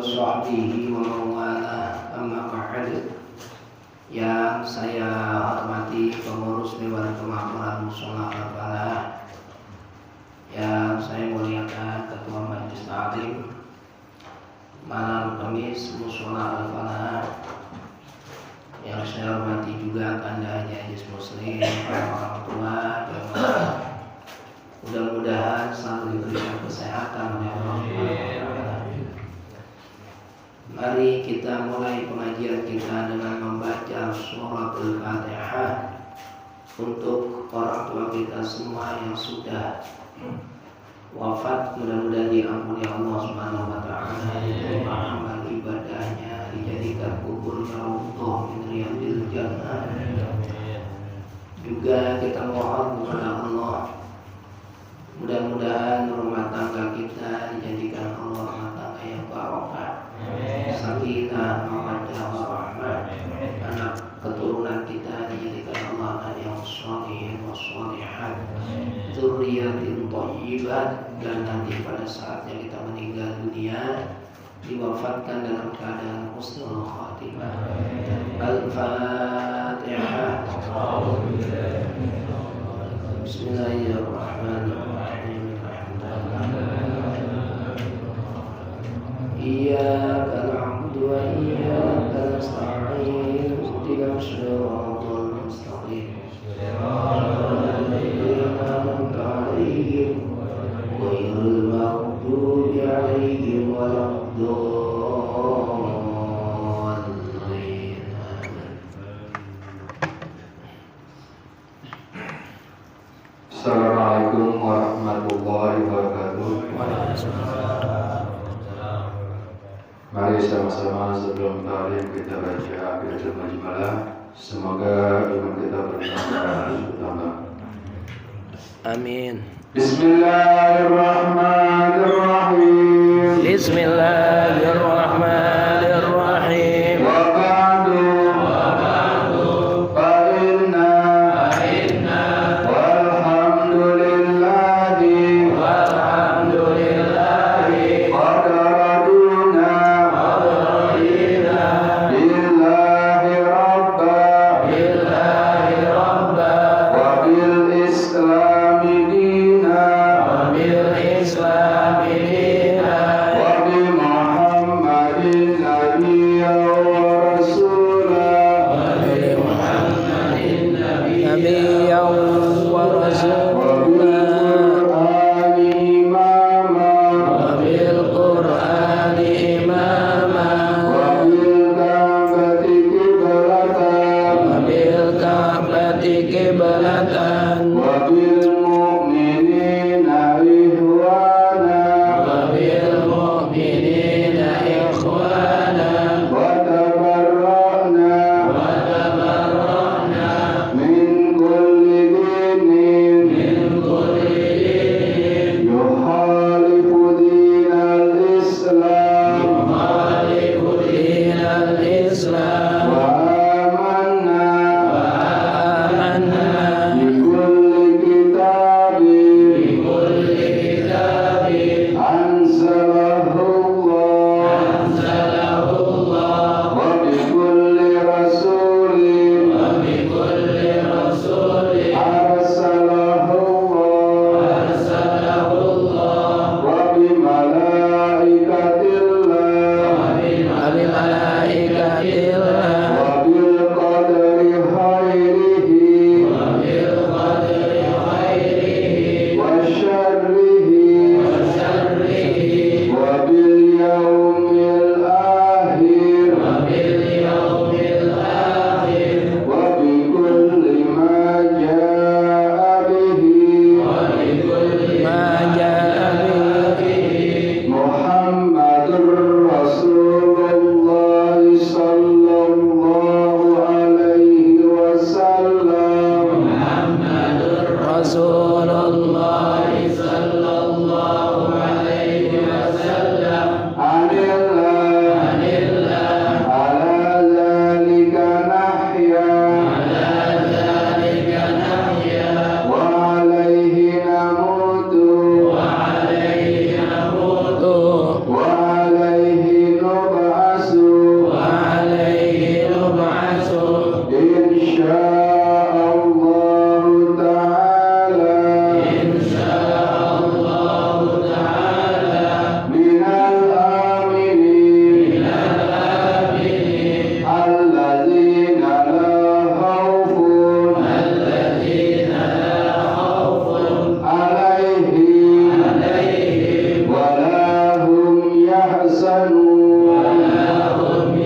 sahbihi wa mawala amma ba'd. Yang saya hormati pengurus Dewan Kemakmuran Mushola Al-Falah, yang saya muliakan Ketua Majelis Ta'lim Malam Kamis Mushola Al-Falah, yang saya hormati juga Kanda Haji Muslim, para orang tua, jamaah. Mudah-mudahan selalu diberikan kesehatan oleh Allah. Mari kita mulai pengajian kita dengan membaca surat Al-Fatihah untuk orang tua kita semua yang sudah wafat. Mudah-mudahan diampuni Allah Subhanahu wa taala, amal ibadahnya dijadikan kuburnya untuk riyadil jannah. Juga kita mohon kepada Allah, mudah-mudahan rumah tangga kita dijadikan Allah rumah tangga yang barokah, sakinah, mawaddah, warahmah. Anak keturunan kita dijadikan Allah anak yang shalih wa shalihat, dzurriyyatin thayyibat, dan nanti pada saatnya kita meninggal dunia diwafatkan dalam keadaan husnul khatimah. Al-Fatihah. Bismillahirrahmanirrahim. Iyyaka na'budu wa iyyaka nasta'in. Ihdinas siratal mustaqim. Shiratal ladzina an'amta 'alaihim ghairil maghdubi 'alaihim waladdallin. Assalamualaikum warahmatullahi wabarakatuh. Mari sama-sama sebelum ta'lim kita baca ayatul majmalah. Semoga iman kita bertambah. Amin. Bismillahirrahmanirrahim. Bismillahirrahmanirrahim. Wa ba'du fa inna walhamdulillahi qad raduna billahi rabba wa bil islami dina wa bi muhammadin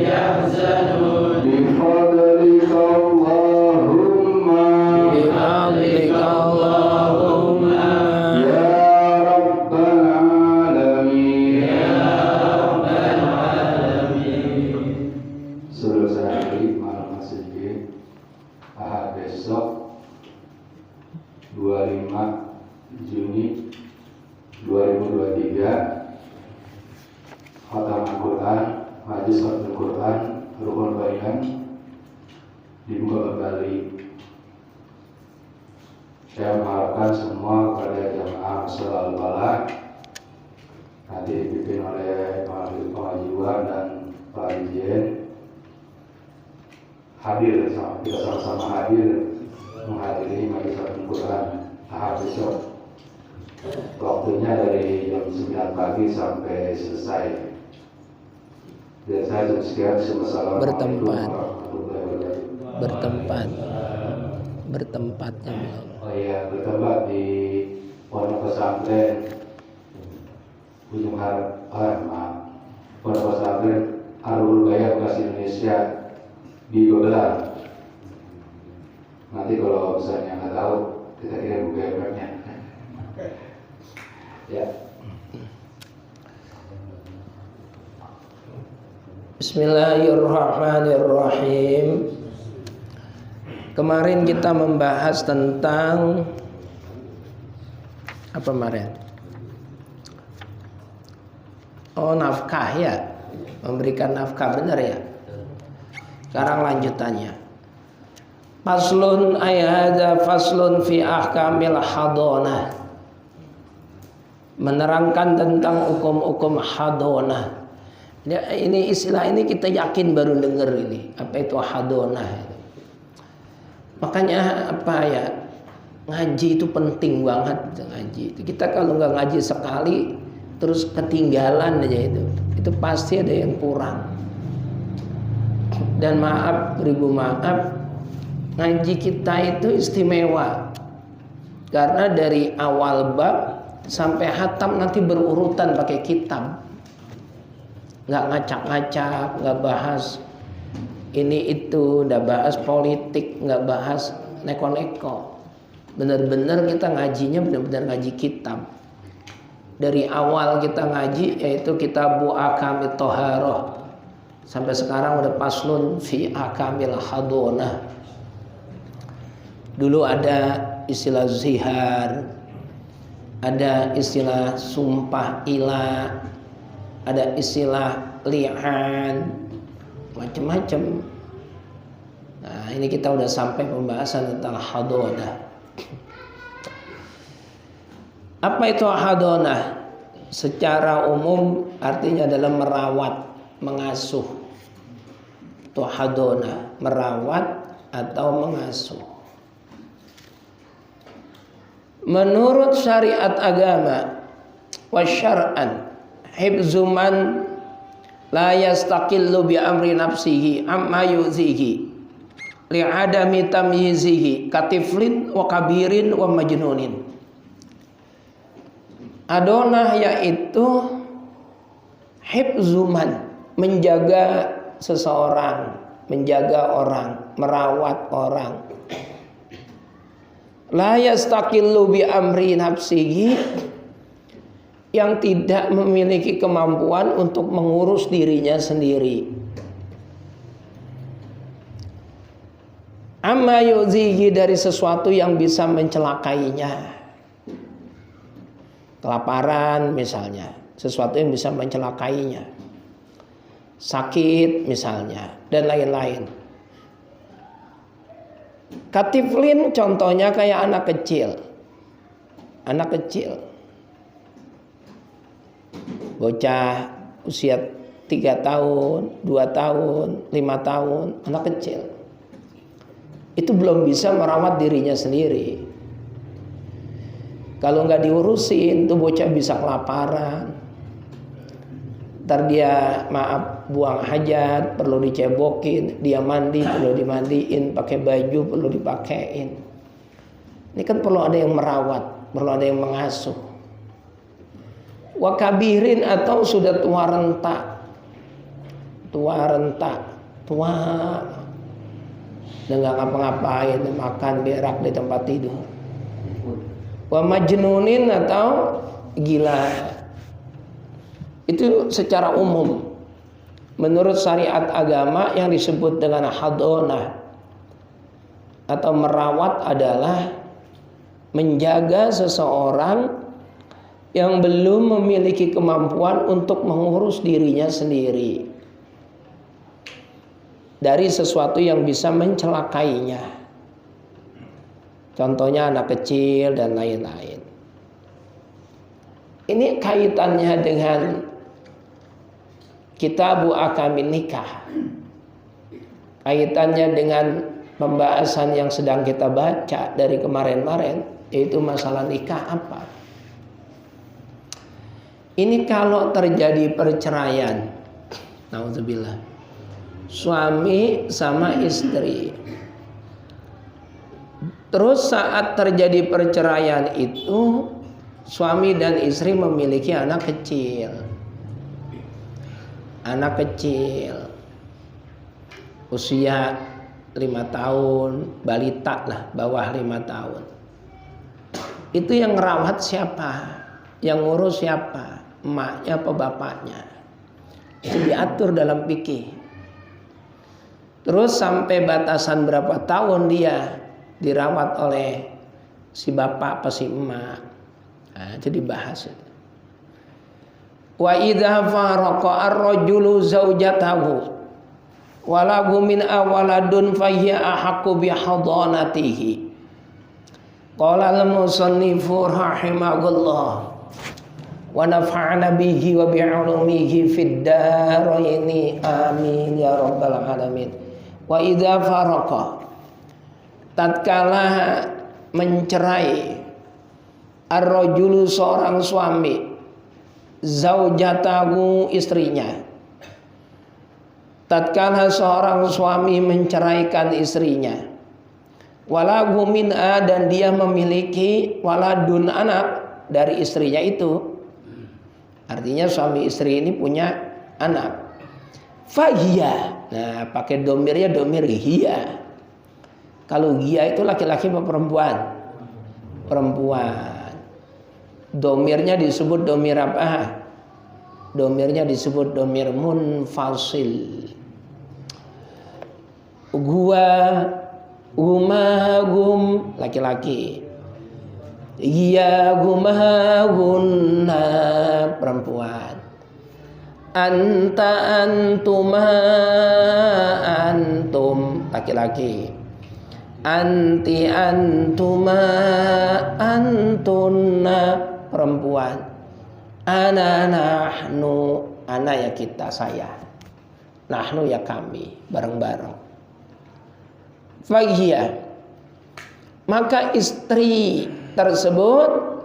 يحزنون بفضلك اللهم بفضلك اللهم يا رب العالمين Saudara saudari malam masjid Ahad besok 25 Juni 2023 Khatam Al-Quran, Majlis Khatam Al-Quran, Rukun Bayan dibuka kembali. Saya mengharapkan semua kepada jamaah Masjidil Falah nanti dipimpin oleh pengajian dan pengajian hadir, kita sama-sama hadir menghadiri Majlis Khatam Al-Quran Ahad besok. Waktunya dari jam 9 pagi sampai selesai. Dan saya sekian Assalamualaikum warahmatullahi wabarakatuh. bertempatnya. Oh iya, bertempat di Pondok Pesantren Ujung Pondok Pesantren Arul Gaya Bekasi Indonesia di Dobelan. Nanti kalau misalnya nggak tahu, kita kirim BBM-nya. Ya. Bismillahirrahmanirrahim. Kemarin kita membahas tentang apa kemarin? Oh, nafkah ya. Memberikan nafkah, benar ya? Sekarang lanjutannya. Faslun ay hadza faslun fi ahkamil hadonah. Menerangkan tentang hukum-hukum hadonah. Ini istilah ini kita yakin baru dengar ini. Apa itu hadonah? Makanya apa ya? Ngaji itu penting banget, ngaji. Kita kalau nggak ngaji sekali terus ketinggalan aja itu pasti ada yang kurang. Dan maaf, beribu maaf, ngaji kita itu istimewa. Karena dari awal bab sampai hatam nanti berurutan pakai kitab, nggak ngacak-ngacak, nggak bahas ini itu, nggak bahas politik, nggak bahas neko-neko. Benar-benar kita ngajinya benar-benar ngaji kitab. Dari awal kita ngaji yaitu Kitabu Ahkamit Thaharah sampai sekarang udah faslun fi ahkamil hadonah. Dulu ada istilah zihar, ada istilah sumpah ilah, ada istilah li'an, macam-macam. Nah, ini kita udah sampai pembahasan tentang hadonah. Apa itu hadonah? Secara umum artinya adalah merawat, mengasuh. Itu hadonah, merawat atau mengasuh. Menurut syariat agama wa syar'an, hibzu man la yastaqillu bi amri nafsihi amma yuzihi li'adami tamyizihi katiflin wa kabirin wa majnunin. Adonah yaitu hibzu man, menjaga seseorang, menjaga orang, merawat orang. La yastaqillu bi amri nafsihi, yang tidak memiliki kemampuan untuk mengurus dirinya sendiri. Amma yuzihi, dari sesuatu yang bisa mencelakainya. Kelaparan misalnya, sesuatu yang bisa mencelakainya. Sakit misalnya, dan lain-lain. Katiflin contohnya kayak anak kecil. Anak kecil. Bocah usia 3 tahun, 2 tahun, 5 tahun, anak kecil. Itu belum bisa merawat dirinya sendiri. Kalau nggak diurusin, tuh bocah bisa kelaparan. Ntar dia buang hajat, perlu dicebokin. Dia mandi, perlu dimandiin. Pakai baju, perlu dipakein. Ini kan perlu ada yang merawat, perlu ada yang mengasuh. Wakabirin, atau sudah tua renta, tua renta, tua, dan nggak ngapa-ngapain, makan berak di tempat tidur. Wa majnunin atau gila. Itu secara umum. Menurut syariat agama yang disebut dengan hadonah atau merawat adalah menjaga seseorang yang belum memiliki kemampuan untuk mengurus dirinya sendiri dari sesuatu yang bisa mencelakainya. Contohnya anak kecil dan lain-lain. Ini kaitannya dengan Kitabu Akamin Nikah. Kaitannya dengan pembahasan yang sedang kita baca dari kemarin-kemarin, yaitu masalah nikah apa. Ini kalau terjadi perceraian, naudzubillah, suami sama istri. Terus saat terjadi perceraian itu, suami dan istri memiliki anak kecil. Anak kecil usia 5 tahun, balita lah, bawah 5 tahun. Itu yang ngerawat siapa? Yang ngurus siapa? Emaknya apa bapaknya? Itu diatur dalam fikih. Terus sampai batasan berapa tahun dia dirawat oleh si bapak apa si emak. Nah, itu dibahas itu. Wa idza faraqa ar-rajulu zaujatahu walahu min awaladun fahiya ahaqqu bi hadanatihi. Qala al-musannifu rahimahullah wa nafa'ana bihi wa bi 'ulumihi fid dharaini amin ya rabbal alamin. Wa idza faraqa, tatkala mencerai ar-rajulu seorang suami zaujatahu istrinya, tatkala seorang suami menceraikan istrinya, walahu min'a, dan dia memiliki waladun, anak dari istrinya itu, artinya suami istri ini punya anak. Fahiya, nah pakai domirnya domir hiya. Kalau hiya itu laki-laki atau perempuan? Perempuan. Domirnya disebut domir apa? Domirnya disebut domir munfasil. Gua, gum laki-laki. Iya gumahunna perempuan. Anta antuma antum laki-laki. Anti antuma antunna perempuan. Ana nahnu, ana ya kita, saya. Nahnu ya kami, bareng-bareng. Fahiya, maka istri tersebut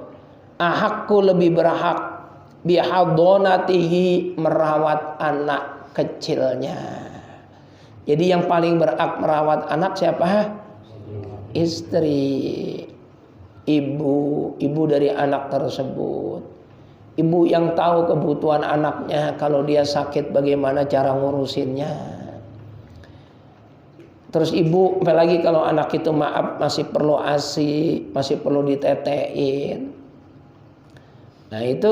ahakku lebih berhak bihadonatihi, merawat anak kecilnya. Jadi yang paling berhak merawat anak siapa? Istri. Ibu dari anak tersebut. Ibu yang tahu kebutuhan anaknya, kalau dia sakit bagaimana cara ngurusinnya. Terus ibu, apalagi kalau anak itu maaf masih perlu ASI, masih perlu ditetein. Nah itu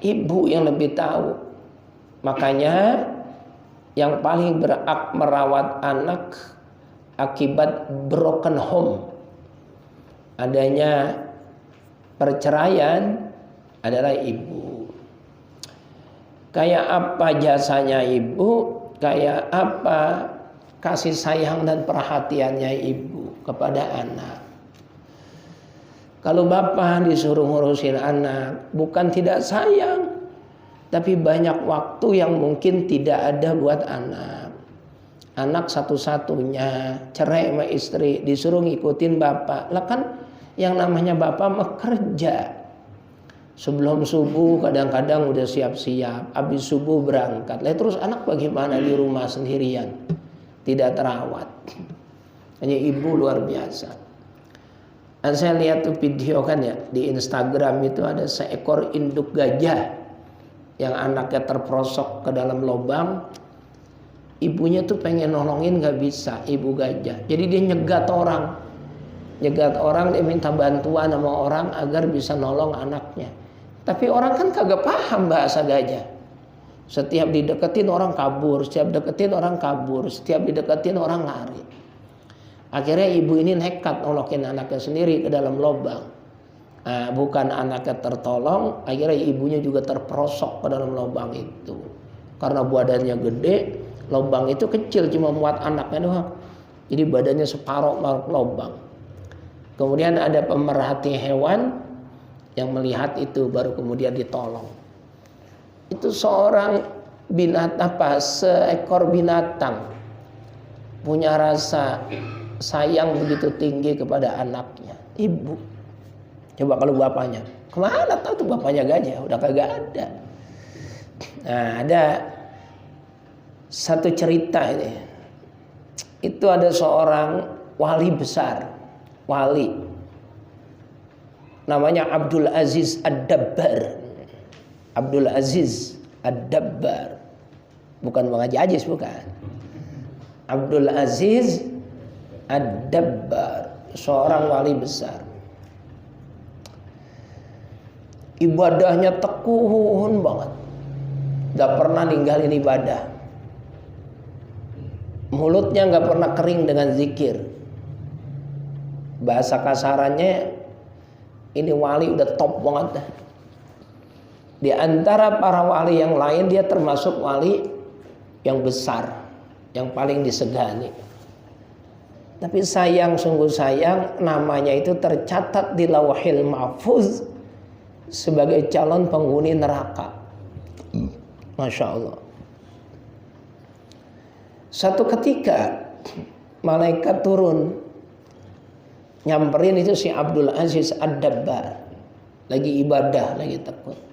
ibu yang lebih tahu. Makanya yang paling berhak merawat anak akibat broken home, adanya perceraian, adalah ibu. Kayak apa jasanya ibu, kayak apa kasih sayang dan perhatiannya ibu kepada anak. Kalau bapak disuruh ngurusin anak, bukan tidak sayang, tapi banyak waktu yang mungkin tidak ada buat anak. Anak satu-satunya, cerai sama istri, disuruh ngikutin bapak. Lah kan yang namanya bapak mah kerja. Sebelum subuh kadang-kadang udah siap-siap, habis subuh berangkat. Lah terus anak bagaimana di rumah sendirian? Tidak terawat. Hanya ibu luar biasa. Dan saya lihat tuh video kan ya, di Instagram itu ada seekor induk gajah yang anaknya terperosok ke dalam lubang. Ibunya tuh pengen nolongin gak bisa, ibu gajah. Jadi dia nyegat orang, dia minta bantuan sama orang agar bisa nolong anaknya. Tapi orang kan kagak paham bahasa gajah. Setiap dideketin orang kabur, setiap dideketin orang lari. Akhirnya ibu ini nekat nolokin anaknya sendiri ke dalam lubang. Nah, bukan anaknya tertolong, akhirnya ibunya juga terperosok ke dalam lubang itu. Karena badannya gede, lubang itu kecil, cuma muat anaknya doang. Jadi badannya separuh lubang. Kemudian ada pemerhati hewan yang melihat itu, baru kemudian ditolong. Itu seorang seekor binatang punya rasa sayang begitu tinggi kepada anaknya. Ibu, coba kalau bapaknya, kemana tahu tuh bapaknya gajah, udah kagak ada. Nah, ada satu cerita ini. Itu ada seorang wali besar, namanya Abdul Aziz Ad-Dabbar. Abdul Aziz Ad-Dabbar, bukan Bang Haji Aziz, bukan. Abdul Aziz Ad-Dabbar, seorang wali besar. Ibadahnya tekun banget, gak pernah ninggalin ibadah. Mulutnya gak pernah kering dengan zikir. Bahasa kasarannya, ini wali udah top banget dah. Di antara para wali yang lain, dia termasuk wali yang besar, yang paling disegani. Tapi sayang, sungguh sayang, namanya itu tercatat di Lauhil Mahfuz sebagai calon penghuni neraka. Masya Allah. Satu ketika malaikat turun, nyamperin itu si Abdul Aziz Ad-Dabbar, lagi ibadah, lagi tekun.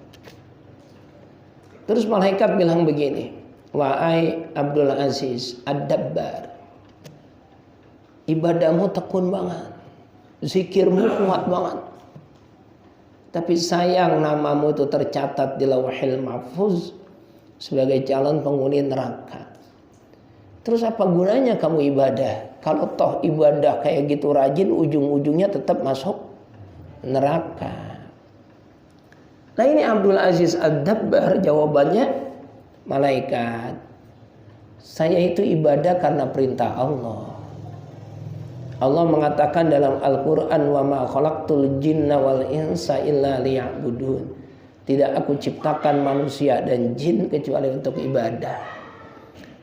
Terus malaikat bilang begini, wahai Abdul Aziz Ad-Dabbar, ibadahmu tekun banget, zikirmu kuat banget, tapi sayang namamu itu tercatat di Lauhil Mahfuz sebagai calon penghuni neraka. Terus apa gunanya kamu ibadah? Kalau toh ibadah kayak gitu rajin, ujung-ujungnya tetap masuk neraka. Nah, ini Abdul Aziz Ad-Dabbar, jawabannya, malaikat, saya itu ibadah karena perintah Allah. Allah mengatakan dalam Al-Quran, wa ma khalaqtul jinna wal insa illa liya'budun. Tidak aku ciptakan manusia dan jin kecuali untuk ibadah.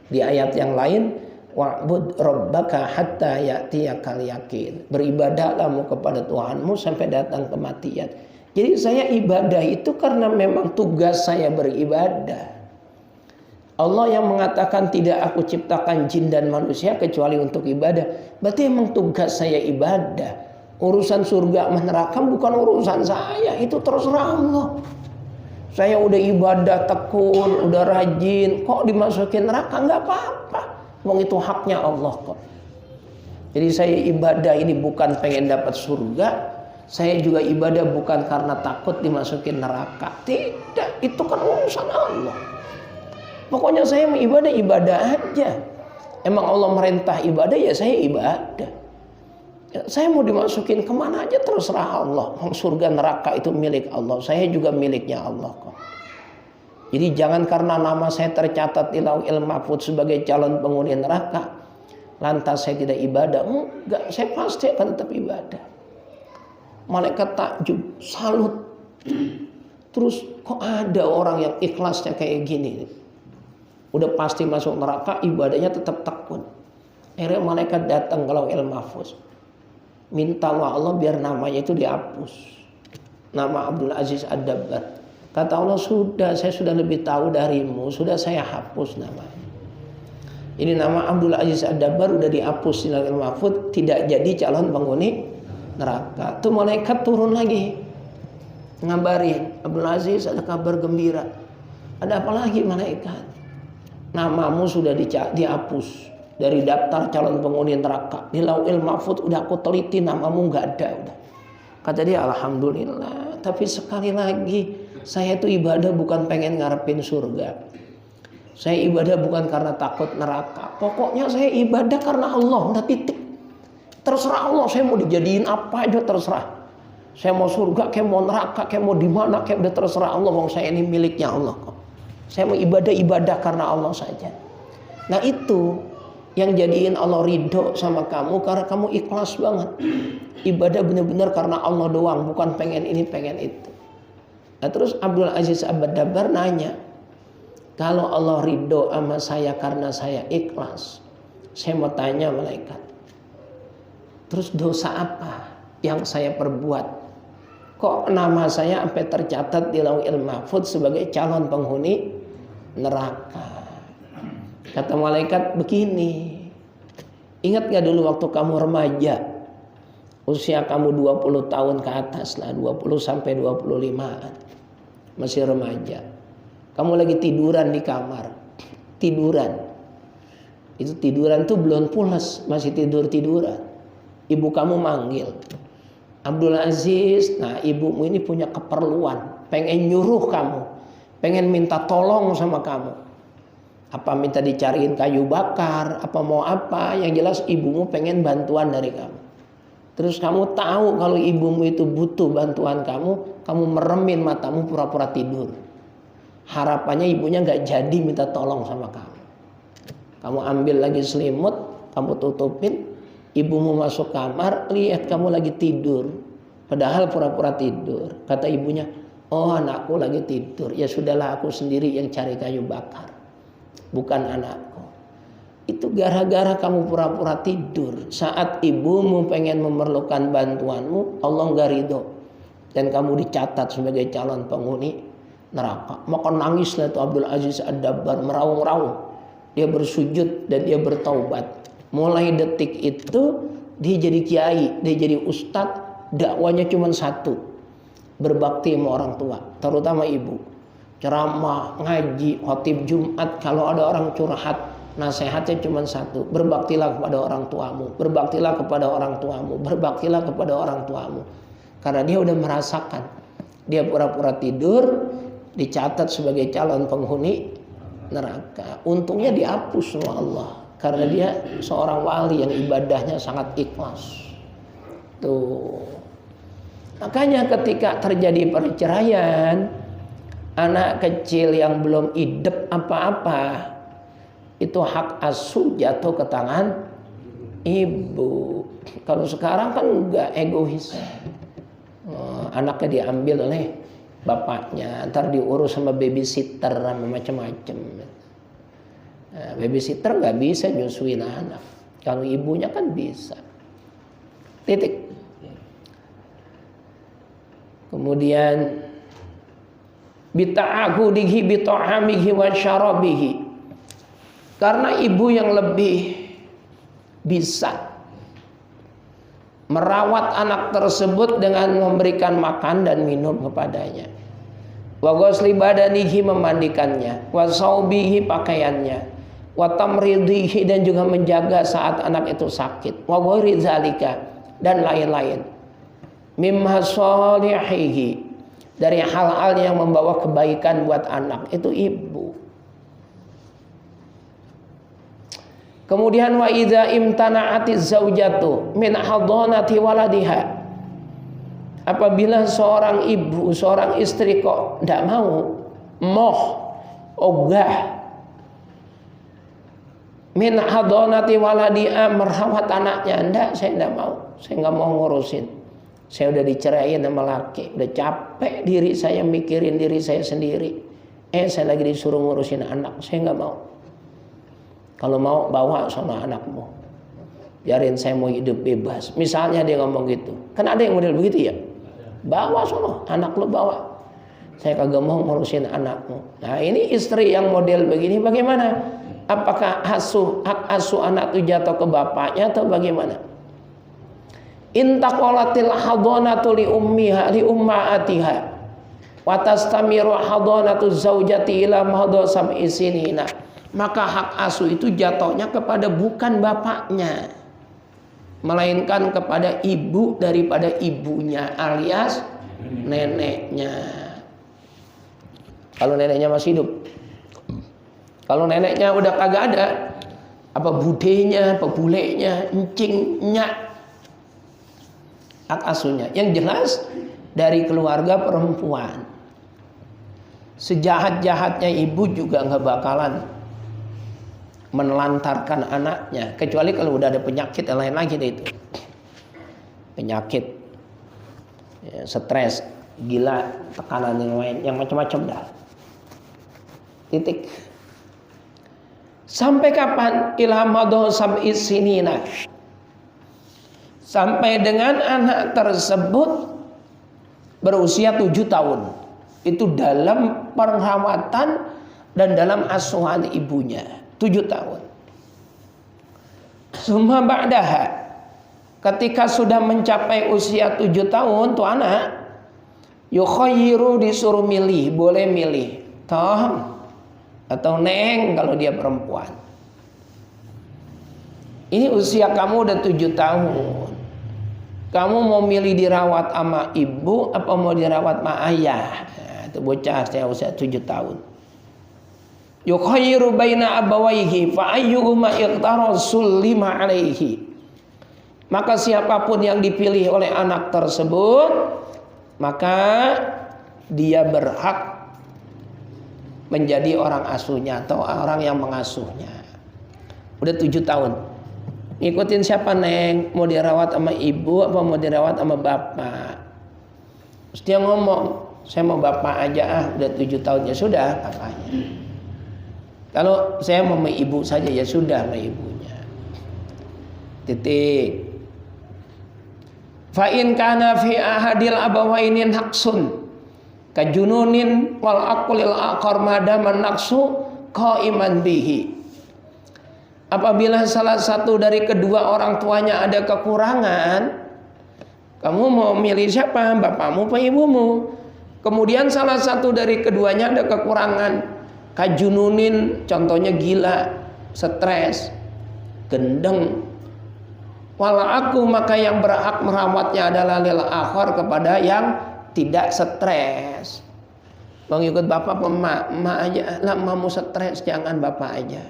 Di ayat yang lain, wa'bud rabbaka hatta ya'tiyakal yakin. Beribadahlah kepada Tuhanmu sampai datang kematian. Jadi saya ibadah itu karena memang tugas saya beribadah. Allah yang mengatakan tidak aku ciptakan jin dan manusia kecuali untuk ibadah. Berarti memang tugas saya ibadah. Urusan surga neraka bukan urusan saya, itu terserah Allah. Saya udah ibadah tekun, udah rajin, kok dimasukin neraka? Nggak apa-apa, wong itu haknya Allah kok. Jadi saya ibadah ini bukan pengen dapat surga, saya juga ibadah bukan karena takut dimasukin neraka. Tidak, itu kan urusan Allah. Pokoknya saya mau ibadah aja. Emang Allah merintah ibadah, ya saya ibadah. Saya mau dimasukin kemana aja terserah Allah. Surga neraka itu milik Allah, saya juga miliknya Allah kok. Jadi jangan karena nama saya tercatat di Lauhil Mahfuz sebagai calon penghuni neraka, lantas saya tidak ibadah. Enggak, saya pasti akan tetap ibadah. Malaikat takjub, salut. Terus kok ada orang yang ikhlasnya kayak gini? Udah pasti masuk neraka, ibadahnya tetap tekun. Akhirnya malaikat datang ke Lauhil Mahfuz, minta sama Allah biar namanya itu dihapus, nama Abdul Aziz Ad-Dabbar. Kata Allah, sudah, saya sudah lebih tahu darimu, sudah saya hapus namanya. Ini nama Abdul Aziz Ad-Dabbar udah dihapus di Lauhil Mahfuz, tidak jadi calon penghuni neraka. Tuh malaikat turun lagi, ngabarin, Abdul Aziz ada kabar gembira. Ada apa lagi malaikat? Namamu sudah dihapus dari daftar calon penghuni neraka. Di Lauhil Mahfuz udah aku teliti, namamu nggak ada udah. Kata dia, alhamdulillah. Tapi sekali lagi Saya itu ibadah bukan pengen ngarepin surga. Saya ibadah bukan karena takut neraka. Pokoknya saya ibadah karena Allah, udah titik. Terserah Allah, saya mau dijadiin apa aja terserah. Saya mau surga, kayak mau neraka, kayak mau di mana, kayak udah terserah Allah. Wong saya ini miliknya Allah kok. Saya mau ibadah karena Allah saja. Nah itu yang jadiin Allah ridho sama kamu karena kamu ikhlas banget. Ibadah benar-benar karena Allah doang, bukan pengen ini pengen itu. Nah terus Abdul Aziz Ad-Dabbar nanya, kalau Allah ridho sama saya karena saya ikhlas, saya mau tanya malaikat, terus dosa apa yang saya perbuat? Kok nama saya sampai tercatat di Lauhil Mahfuz sebagai calon penghuni neraka? Kata malaikat begini, ingat gak dulu waktu kamu remaja, usia kamu 20 tahun ke atas lah, 20 sampai 25an, masih remaja. Kamu lagi tiduran di kamar, tiduran. Itu tiduran tuh belum pulas, masih tiduran. Ibu kamu manggil, Abdul Aziz, nah ibumu ini punya keperluan, pengen nyuruh kamu, pengen minta tolong sama kamu. Apa minta dicariin kayu bakar, apa mau apa, yang jelas ibumu pengen bantuan dari kamu. Terus kamu tahu kalau ibumu itu butuh bantuan kamu meremin matamu pura-pura tidur. Harapannya ibunya gak jadi minta tolong sama kamu. Kamu ambil lagi selimut, kamu tutupin, ibumu masuk kamar, lihat kamu lagi tidur. Padahal pura-pura tidur. Kata ibunya, oh anakku lagi tidur, ya sudahlah aku sendiri yang cari kayu bakar, bukan anakku. Itu gara-gara kamu pura-pura tidur. Saat ibumu pengen memerlukan bantuanmu, Allah gak ridho, dan kamu dicatat sebagai calon penghuni neraka. Maka nangislah itu Abdul Aziz Ad-Dabbar, meraung-raung. Dia bersujud dan dia bertaubat. Mulai detik itu dia jadi kiai, dia jadi ustadz. Dakwanya cuma satu, berbakti sama orang tua, terutama ibu. Ceramah, ngaji, khotib Jumat. Kalau ada orang curhat, nasihatnya cuma satu, berbaktilah kepada orang tuamu, berbaktilah kepada orang tuamu, berbaktilah kepada orang tuamu. Karena dia udah merasakan, dia pura-pura tidur, dicatat sebagai calon penghuni neraka. Untungnya dihapus sama Allah, karena dia seorang wali yang ibadahnya sangat ikhlas. Tuh. Makanya ketika terjadi perceraian, anak kecil yang belum idep apa-apa, itu hak asuh jatuh ke tangan ibu. Kalau sekarang kan enggak, egois. Anaknya diambil oleh bapaknya, ntar diurus sama babysitter sama macam-macam. Nah, babysitter nggak bisa nyusuin anak, kalau ibunya kan bisa. Titik. Kemudian bita'ahudihi bita'amihi wa syarabihi, karena ibu yang lebih bisa merawat anak tersebut dengan memberikan makan dan minum kepadanya, wa ghusli badanihi memandikannya, wa saubihi pakaiannya, wa tamridihi dan juga menjaga saat anak itu sakit, wa ghairi zalika dan lain-lain, mimma sholihihi dari hal-hal yang membawa kebaikan buat anak, itu ibu. Kemudian wa idza imtana'atiz zaujatu min hadhanati waladiha, apabila seorang ibu, seorang istri kok tidak mau, ogah min hadhanati waladiha, merawat anaknya, enggak, saya enggak mau, saya enggak mau ngurusin, saya udah diceraiin sama laki, udah capek diri saya mikirin diri saya sendiri, saya lagi disuruh ngurusin anak, saya enggak mau. Kalau mau bawa sama anakmu, biarin saya mau hidup bebas. Misalnya dia ngomong gitu, kan ada yang model begitu ya, bawa sono, anak lu bawa, saya kagak mau ngurusin anakmu. Nah ini istri yang model begini bagaimana? Apakah hak asuh anak itu jatuh ke bapaknya atau bagaimana? Intaqalatil hadhanatu li ummiha li ummatiha wa tastamiru hadhanatu zaujati ila mahdo sab'i sinina, maka hak asuh itu jatuhnya kepada bukan bapaknya, melainkan kepada ibu daripada ibunya alias neneknya. kalau neneknya masih hidup. Kalau neneknya udah kagak ada, apa budenya, apa bulenya, encing, nyak, hak asuhnya. Yang jelas dari keluarga perempuan. Sejahat-jahatnya ibu juga nggak bakalan menelantarkan anaknya, kecuali kalau udah ada penyakit yang lain lagi itu. Penyakit, ya, stres, gila, tekanan yang lain, yang macam-macam dah. Titik. Sampai kapan? Ila madhu sab'i sinina. Sampai dengan anak tersebut berusia 7 tahun. Itu dalam perawatan dan dalam asuhan ibunya. 7 tahun. Summa ba'daha, ketika sudah mencapai usia 7 tahun tuh anak, yukhayyiru, disuruh milih, boleh milih Tom atau Neng kalau dia perempuan. Ini usia kamu udah 7 tahun. Kamu mau milih dirawat sama ibu apa mau dirawat sama ayah? Nah, itu bocah saya usia 7 tahun. Yukhayyiru baina abawaihi fa ayyuhuma iqtara sullima alaihi. Maka siapapun yang dipilih oleh anak tersebut, maka dia berhak menjadi orang asuhnya atau orang yang mengasuhnya. Udah 7 tahun. Ngikutin siapa Neng? Mau dirawat sama ibu apa mau dirawat sama bapak? Terus dia ngomong, saya mau bapak aja udah 7 tahun. Ya sudah bapaknya. Kalau saya mau sama ibu saja ya sudah sama ibunya. Titik. Fa in kana fi ahadil abawaini naqsun kajununin wal aqlil aqar madaman naqsu qaiman bihi. Apabila salah satu dari kedua orang tuanya ada kekurangan, kamu mau milih siapa? Bapakmu apa ibumu? Kemudian salah satu dari keduanya ada kekurangan, kajununin, contohnya gila, stres, gendeng. Wala aku, maka yang berhak merawatnya adalah lil akhar, kepada yang tidak stres. Bang ikut bapak apa emak aja. Lah emakmu stres, jangan bapak aja.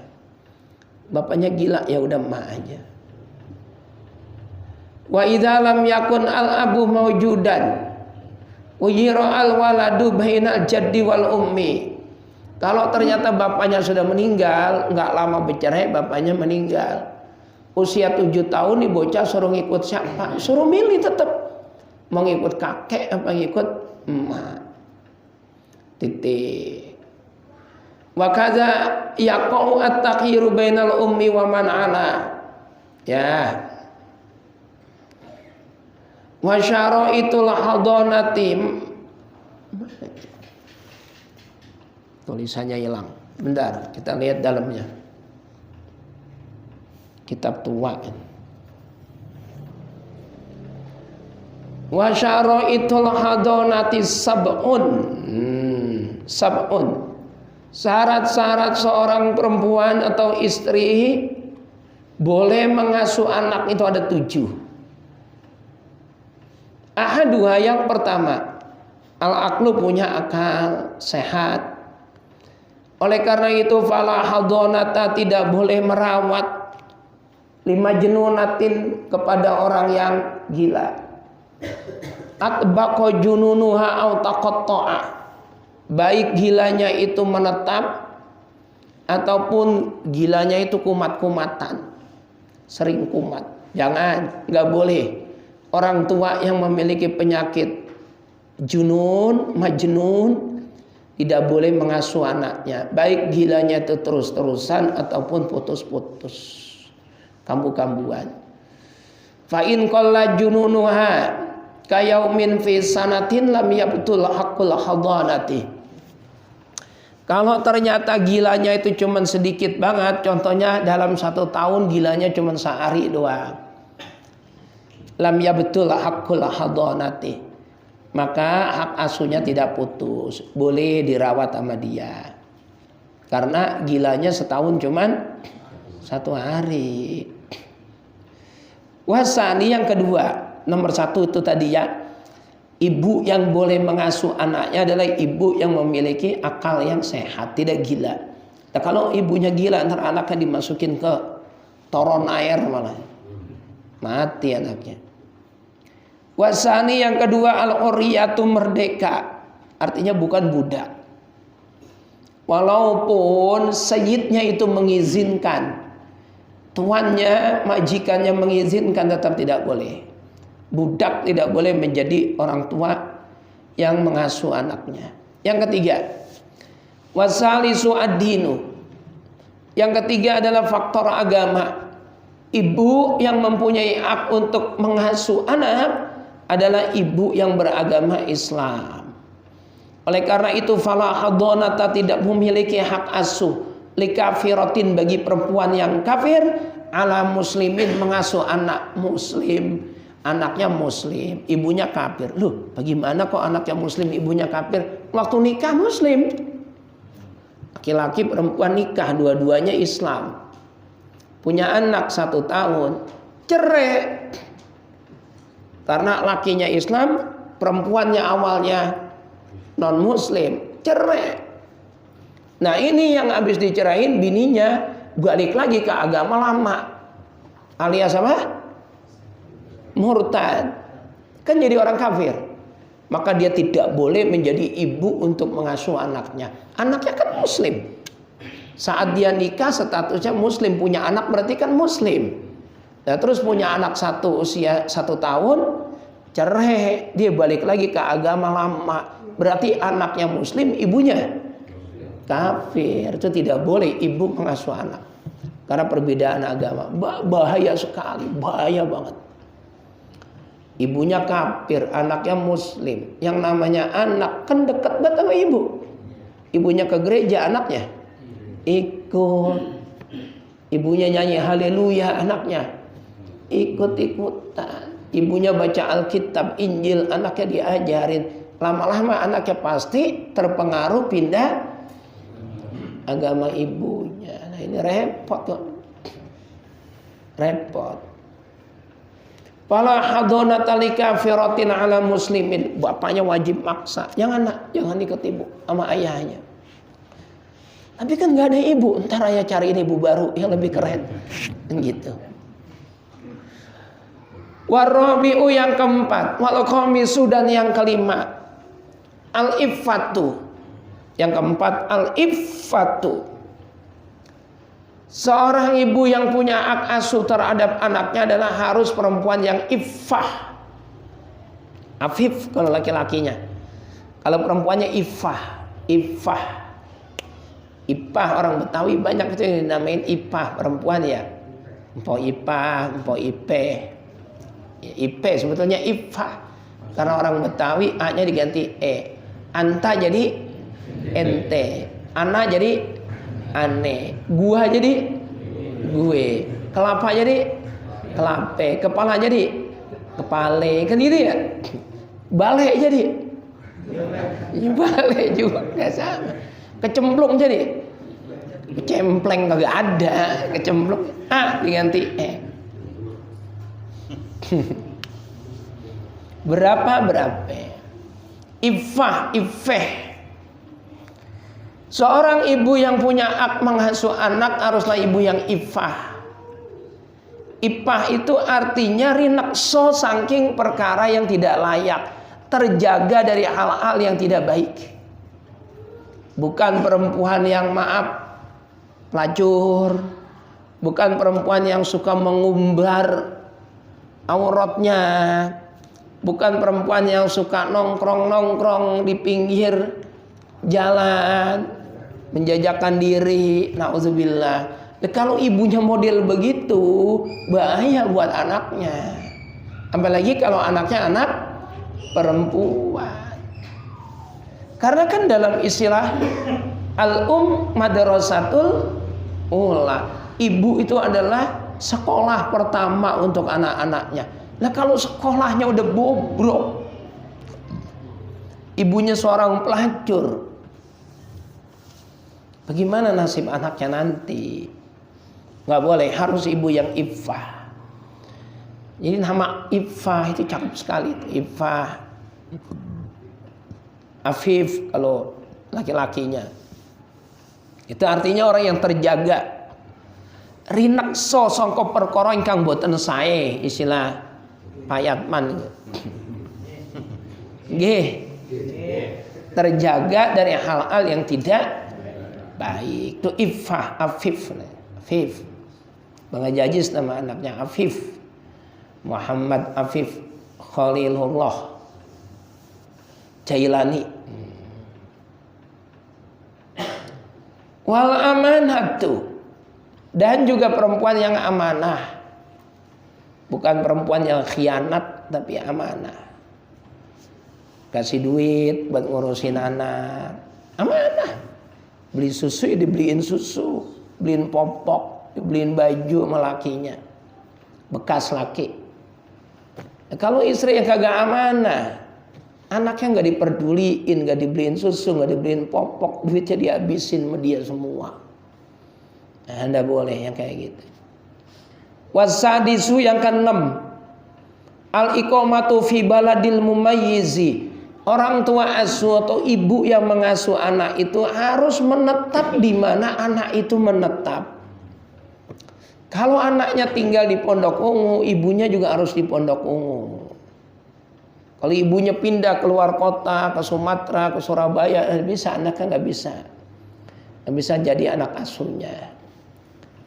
Bapaknya gila, ya udah emak aja. Wa idza lam yakun al abu maujudan uyira al waladu bainal jaddi wal ummi. Kalau ternyata bapaknya sudah meninggal, enggak lama bercerai bapaknya meninggal. Usia 7 tahun nih bocah suruh ngikut siapa? Suruh milih tetap. Mau ngikut kakek apa ngikut emak. Titik. Wa kadza yaqau at-takhyiru bainal ummi wa man ala. Ya. Wa syaraitul hadanati. Tulisannya hilang. Bentar, kita lihat dalamnya. Kitab tua. Wa syaraitul hadanati sab'un. Sab'un. Syarat-syarat seorang perempuan atau istri boleh mengasuh anak itu ada 7. Ahadua, yang pertama, al-aqlu, punya akal, sehat. Oleh karena itu fala hadonata, tidak boleh merawat lima jenunatin, kepada orang yang gila. Atbaqo jununuha au taqatta'a, baik gilanya itu menetap ataupun gilanya itu kumat-kumatan, sering kumat. Jangan, nggak boleh. Orang tua yang memiliki penyakit junun, majnun, tidak boleh mengasuh anaknya, baik gilanya itu terus-terusan ataupun putus-putus, kambuh-kambuhan. Fa in qalla jununuha kayaumin fi sanatin lam yabtul haqqul hadanati. Kalau ternyata gilanya itu cuma sedikit banget, contohnya dalam 1 tahun gilanya cuma sehari doang, lam yabtul haqqul hadanati, maka hak asuhnya tidak putus, boleh dirawat sama dia. Karena gilanya setahun cuman 1 hari. Wasani, yang kedua, nomor 1 itu tadi ya, Ibu yang boleh mengasuh anaknya adalah ibu yang memiliki akal yang sehat, tidak gila. Nah, kalau ibunya gila, ntar anaknya dimasukin ke toron air malah. Mati anaknya. Wasani yang kedua al-uriyatu merdeka. Artinya bukan budak. Walaupun sayyidnya itu mengizinkan, tuannya, majikannya mengizinkan, tetap tidak boleh. Budak tidak boleh menjadi orang tua yang mengasuh anaknya. Yang ketiga, wasalisu ad-dinu. Yang ketiga adalah faktor agama. Ibu yang mempunyai hak untuk mengasuh anak adalah ibu yang beragama Islam. Oleh karena itu fala hadonata, tidak memiliki hak asuh likafiratin, bagi perempuan yang kafir, ala muslimin, mengasuh anak muslim. Anaknya muslim, ibunya kafir. Loh, bagaimana kok anaknya muslim, ibunya kafir? Waktu nikah muslim. Laki-laki perempuan nikah, dua-duanya Islam. Punya anak 1 tahun, cerai. Karena lakinya Islam, perempuannya awalnya non muslim, cerai. Nah, ini yang habis dicerain bininya balik lagi ke agama lama. Alias apa? Murtad. Kan jadi orang kafir. Maka dia tidak boleh menjadi ibu untuk mengasuh anaknya. Anaknya kan muslim. Saat dia nikah statusnya muslim, punya anak berarti kan muslim. Nah, terus punya anak usia 1 tahun, cerai, dia balik lagi ke agama lama. Berarti anaknya muslim, ibunya kafir. Itu tidak boleh ibu mengasuh anak. Karena perbedaan agama. Bahaya sekali, bahaya banget. Ibunya kafir, anaknya muslim. Yang namanya anak kan dekat banget sama ibu. Ibunya ke gereja, anaknya ikut. Ibunya nyanyi haleluya, anaknya ikut-ikutan. Ibunya baca Alkitab, Injil, anaknya diajarin. Lama-lama anaknya pasti terpengaruh pindah agama ibunya. Nah, ini repot kok. Repot. Fala hadonata likafiratin ala muslimin. Bapaknya wajib maksa. Jangan nak, jangan ikut ibu sama ayahnya. Tapi kan nggak ada ibu, ntar ayah cariin ibu baru yang lebih keren. Gitu. Warabi'u yang keempat, wal khamisu dan yang kelima, al-iffatu. Yang keempat al-iffatu. Seorang ibu yang punya hak asuh terhadap anaknya adalah harus perempuan yang iffah. Afif kalau laki-lakinya. Kalau perempuannya iffah. Iffah. Ippah orang Betawi banyak itu yang dinamain ippah perempuan ya. Empok ippah, empok ipe. Ya, ipe sebetulnya iffah. Karena orang Betawi A-nya diganti E. Anta jadi ente. Ana jadi ane. Gua jadi gue. Kelapa jadi kelape. Kepala jadi kepale. Kan gitu ya. Bale jadi bale juga gak sama. Kecemplung jadi kecempleng, kagak ada. Kecemplung A diganti E. Berapa iffah, iffeh. Seorang ibu yang punya hak mengasuh anak haruslah ibu yang iffah. Iffah itu artinya rinekso saking perkara yang tidak layak, terjaga dari hal-hal yang tidak baik. Bukan perempuan yang maaf pelacur, bukan perempuan yang suka mengumbar auratnya, bukan perempuan yang suka nongkrong-nongkrong di pinggir jalan, menjajakan diri, na'udzubillah. Kalau ibunya model begitu, bahaya buat anaknya. Apalagi kalau anaknya anak perempuan. Karena kan dalam istilah madrasatul ula, ibu itu adalah sekolah pertama untuk anak-anaknya. Nah, kalau sekolahnya udah bobrok, ibunya seorang pelacur, bagaimana nasib anaknya nanti? Nggak boleh, harus ibu yang iffah. Jadi nama iffah itu cakep sekali. Iffah Afif kalau laki-lakinya. Itu artinya orang yang terjaga. Rinekso sangka perkara ingkang boten sae, istilah Payatman. Nggih. Terjaga dari hal-hal yang tidak baik. Itu iffah, afif. Afif. Bang Jajis nama anaknya Afif. Muhammad Afif Khalilullah Jailani. Wal amanatu, dan juga perempuan yang amanah, bukan perempuan yang khianat tapi amanah. Kasih duit buat ngurusin anak, amanah. Beli susu ya dibeliin susu, beliin popok, dibeliin baju sama lakinya, bekas laki. Kalau istri yang kagak amanah, anaknya nggak diperduliin, nggak dibeliin susu, nggak dibeliin popok, duitnya dihabisin sama dia semua. Nah, Anda boleh yang kayak gitu. Wasadisu yang keenam, al-iqamatu fi baladil mumayyizi. Orang tua asuh atau ibu yang mengasuh anak itu harus menetap di mana anak itu menetap. Kalau anaknya tinggal di Pondok Ungu, ibunya juga harus di Pondok Ungu. Kalau ibunya pindah keluar kota, ke Sumatera, ke Surabaya, bisa, anaknya nggak bisa. Nggak bisa jadi anak asuhnya.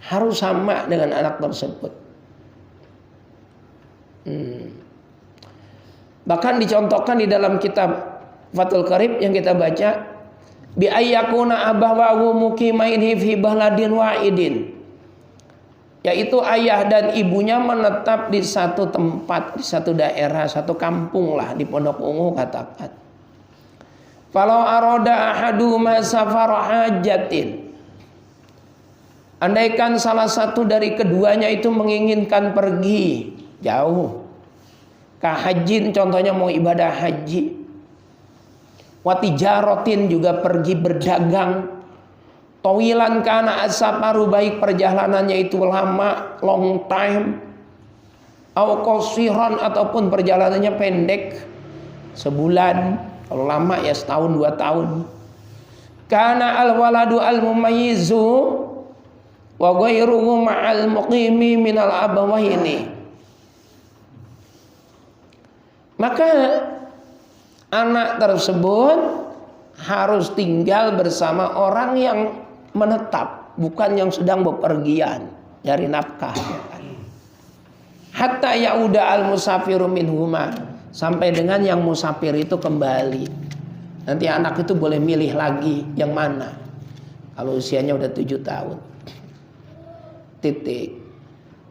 Harus sama dengan anak tersebut. Bahkan dicontohkan di dalam kitab Fathul Qarib yang kita baca, bi ayyakuna abawahu muqimaini fi baladin wa'idin. Yaitu ayah dan ibunya menetap di satu tempat, di satu daerah, satu kampung lah, di Pondok Ungu katakan. Falau aroda ahaduma safara hajatin. Andaikan salah satu dari keduanya itu menginginkan pergi jauh, kahajin contohnya mau ibadah haji, watijarotin juga pergi berdagang, tawilan kana asafaru baik perjalanannya itu lama, long time, au qasiran ataupun perjalanannya pendek, sebulan, kalau lama ya setahun 2 tahun. Kana al waladu al mumayyizu wa ghairuhu ma'al muqimi minal abawaini. Maka anak tersebut harus tinggal bersama orang yang menetap, bukan yang sedang bepergian cari nafkah. Hatta yauda al musafiru minhuma, sampai dengan yang musafir itu kembali. Nanti anak itu boleh milih lagi yang mana. Kalau usianya udah 7 tahun. Titik.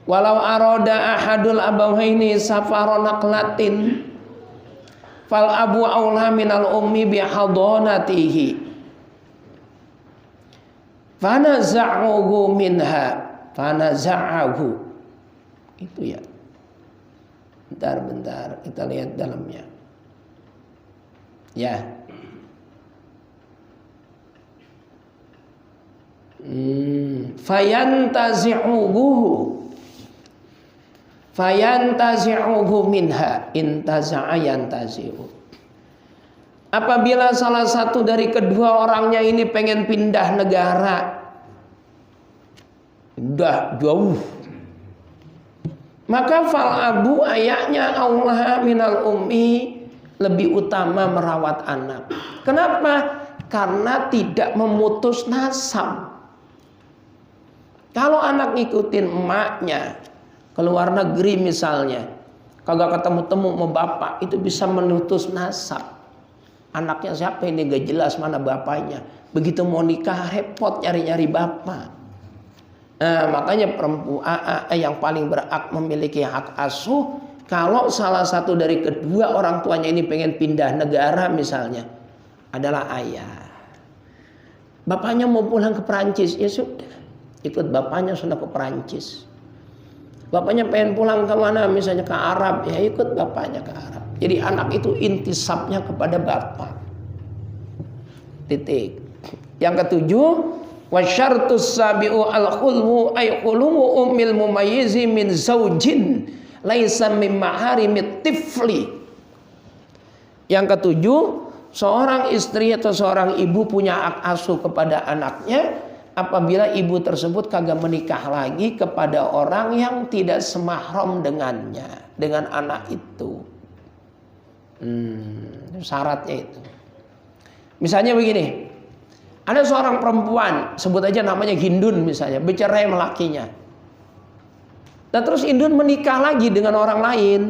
Walau aroda ahadul abawaini safara naqlatin fal abu aula minal ummi bihadonatihi fanaza'uhu minha fanaza'ahu. Itu ya. Bentar kita lihat dalamnya. Ya. Fayantazi'uhu minha intaza'a yantazi'u. Apabila salah satu dari kedua orangnya ini pengen pindah negara, udah jauh, maka fal abu ayahnya aulaha minal ummi, lebih utama merawat anak. Kenapa? Karena tidak memutus nasab. Kalau anak ngikutin emaknya ke luar negeri misalnya, kagak ketemu-temu sama bapak, itu bisa memutus nasab. Anaknya siapa ini gak jelas mana bapaknya. Begitu mau nikah repot nyari-nyari bapak. Nah, makanya perempuan yang paling berhak memiliki hak asuh, kalau salah satu dari kedua orang tuanya ini pengen pindah negara misalnya, adalah ayah. Bapaknya mau pulang ke Perancis, ya sudah, ikut bapaknya sudah ke Perancis. Bapaknya pengen pulang ke mana, misalnya ke Arab, ya ikut bapaknya ke Arab. Jadi anak itu intisabnya kepada bapak. Titik. Yang ketujuh, wasyartus sabi'u al-khulmu ay khulumu ummil mumayyizi min zaujin laisa min maharimit tifli. Yang ketujuh, seorang istri atau seorang ibu punya hak asuh kepada anaknya apabila ibu tersebut kagak menikah lagi kepada orang yang tidak semahram dengannya, dengan anak itu. Syaratnya itu. Misalnya begini, ada seorang perempuan, sebut aja namanya Hindun misalnya, bercerai sama lakinya. Dan terus Hindun menikah lagi dengan orang lain,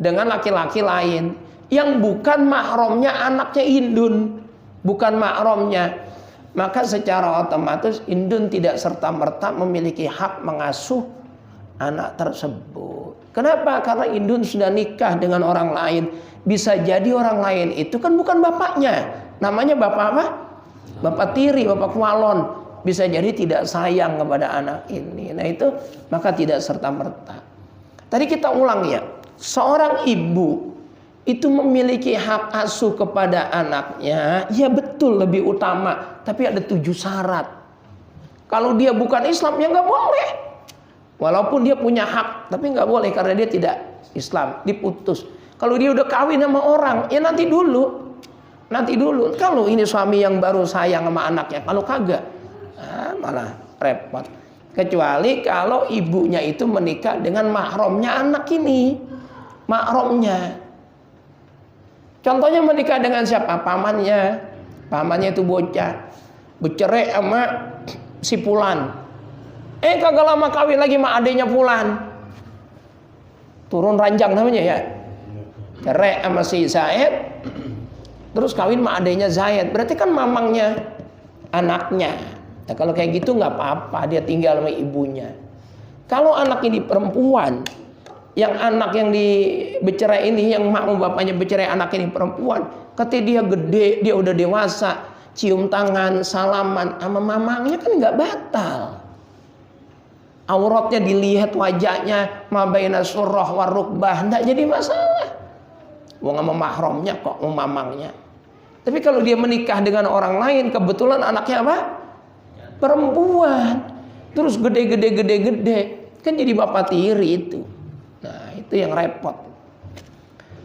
dengan laki-laki lain yang bukan mahramnya anaknya Hindun, bukan mahramnya. Maka secara otomatis Hindun tidak serta-merta memiliki hak mengasuh anak tersebut. Kenapa? Karena Hindun sudah nikah dengan orang lain. Bisa jadi orang lain itu kan bukan bapaknya. Namanya bapak apa? Bapak tiri, bapak kualon. Bisa jadi tidak sayang kepada anak ini. Nah itu maka tidak serta-merta. Tadi kita ulang ya. Seorang ibu itu memiliki hak asuh kepada anaknya, ya betul lebih utama, tapi ada 7 syarat. Kalau dia bukan Islam ya nggak boleh, walaupun dia punya hak, tapi nggak boleh karena dia tidak Islam, diputus. Kalau dia udah kawin sama orang, ya nanti dulu. Kalau ini suami yang baru sayang sama anaknya, kalau kagak, malah repot. Kecuali kalau ibunya itu menikah dengan mahramnya anak ini, mahramnya. Contohnya menikah dengan siapa? Pamannya itu bocah, bercerai sama si Fulan. Kagak lama kawin lagi sama adiknya Fulan. Turun ranjang namanya ya. Cerai sama si Zaid, terus kawin sama adiknya Zaid. Berarti kan mamangnya anaknya. Nah, kalau kayak gitu nggak apa-apa, dia tinggal sama ibunya. Kalau anak ini perempuan, yang anak yang bercerai ini, yang mak bapaknya bercerai anak ini perempuan, ketika dia gede, dia udah dewasa, cium tangan, salaman sama mamangnya kan nggak batal. Auratnya dilihat wajahnya, ma baina surrah wa rukbah, nggak jadi masalah. Wong sama mahramnya kok, sama mamangnya. Tapi kalau dia menikah dengan orang lain, kebetulan anaknya apa? Perempuan. Terus gede, kan jadi bapak tiri itu. Nah itu yang repot.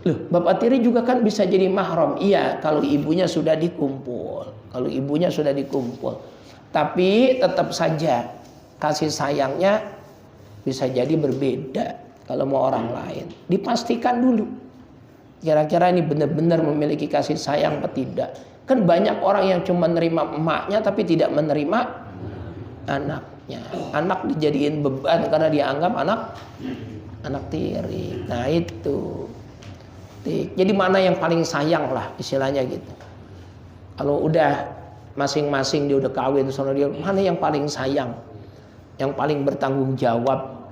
Loh, bapak tiri juga kan bisa jadi mahram. Iya, kalau ibunya sudah dikumpul. Tapi tetap saja kasih sayangnya bisa jadi berbeda kalau mau orang lain. Dipastikan dulu, kira-kira ini benar-benar memiliki kasih sayang atau tidak. Kan banyak orang yang cuma menerima emaknya tapi tidak menerima anaknya. Anak dijadiin beban karena dianggap anak tiri. Nah itu. Jadi mana yang paling sayang lah istilahnya gitu. Kalau udah masing-masing dia udah kawin sama dia, mana yang paling sayang, yang paling bertanggung jawab,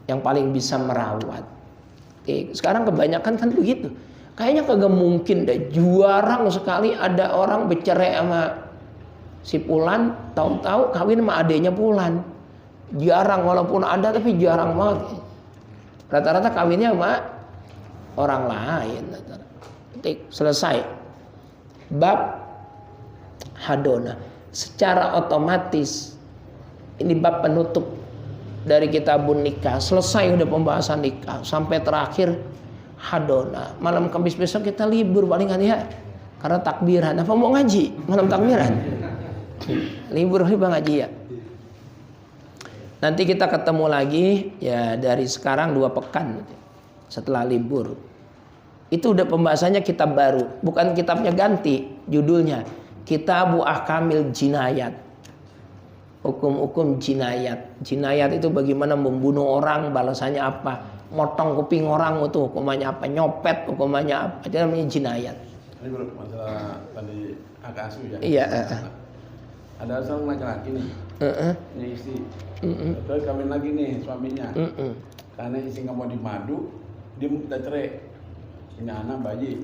yang paling bisa merawat. Sekarang kebanyakan kan begitu. Kayaknya kagak mungkin deh, jarang sekali ada orang bercerai sama si Fulan, tahu-tahu kawin sama adiknya Fulan. Jarang, walaupun ada tapi jarang banget. Rata-rata kawinnya sama orang lain. Selesai bab hadona. Secara otomatis ini bab penutup dari kitabun nikah. Selesai udah pembahasan nikah sampai terakhir hadona. Malam Kamis besok kita libur palingan ya, karena takbiran. Apa mau ngaji malam takbiran? Libur ngaji ya. Nanti kita ketemu lagi ya dari sekarang 2 pekan setelah libur. Itu udah pembahasannya kitab baru, bukan kitabnya ganti judulnya. Kitabu Ahkamil Jinayat. Hukum-hukum jinayat. Jinayat itu bagaimana membunuh orang, balasannya apa? Motong kuping orang itu hukumannya apa? Nyopet hukumannya apa? Itu namanya jinayat. Ini masalah tadi hak asuh ya. Iya. Ada seorang laki-laki nih, punya istri, terus kawin lagi nih suaminya, karena istri nggak mau dimadu, dia minta cerai, punya anak bayi,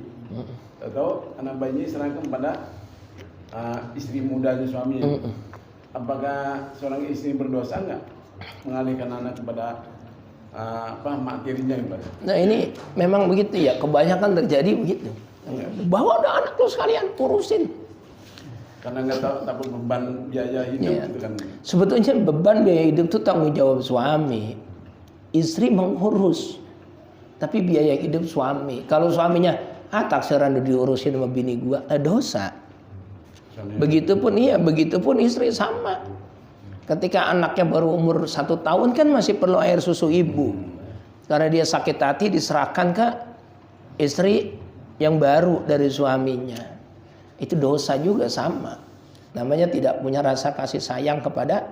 atau anak bayi serahkan pada istri mudanya suaminya. Apakah seorang istri berdosa nggak mengalihkan anak kepada mak tirinya? Nah ini memang begitu ya, kebanyakan terjadi begitu. Bawa udah anak lu sekalian urusin. Karena nggak tahu takut beban biaya hidup gitu kan. Sebetulnya beban biaya hidup itu tanggung jawab suami. Istri mengurus, tapi biaya hidup suami. Kalau suaminya taksiran diurusin sama bini gua, dosa. Begitupun istri sama. Ketika anaknya baru umur 1 tahun kan masih perlu air susu ibu. Karena dia sakit hati diserahkan ke istri yang baru dari suaminya. Itu dosa juga sama. Namanya tidak punya rasa kasih sayang kepada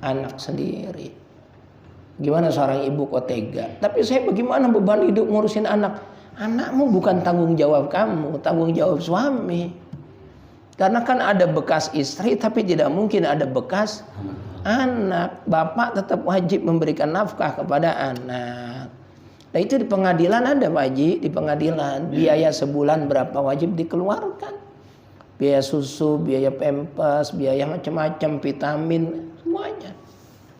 anak sendiri. Gimana seorang ibu kok tega? Tapi saya bagaimana beban hidup ngurusin anak? Anakmu bukan tanggung jawab kamu, tanggung jawab suami. Karena kan ada bekas istri tapi tidak mungkin ada bekas anak. Bapak tetap wajib memberikan nafkah kepada anak. Nah itu di pengadilan ada Pak Haji, di pengadilan biaya sebulan berapa wajib dikeluarkan. Biaya susu, biaya pampers, biaya macam-macam, vitamin, semuanya.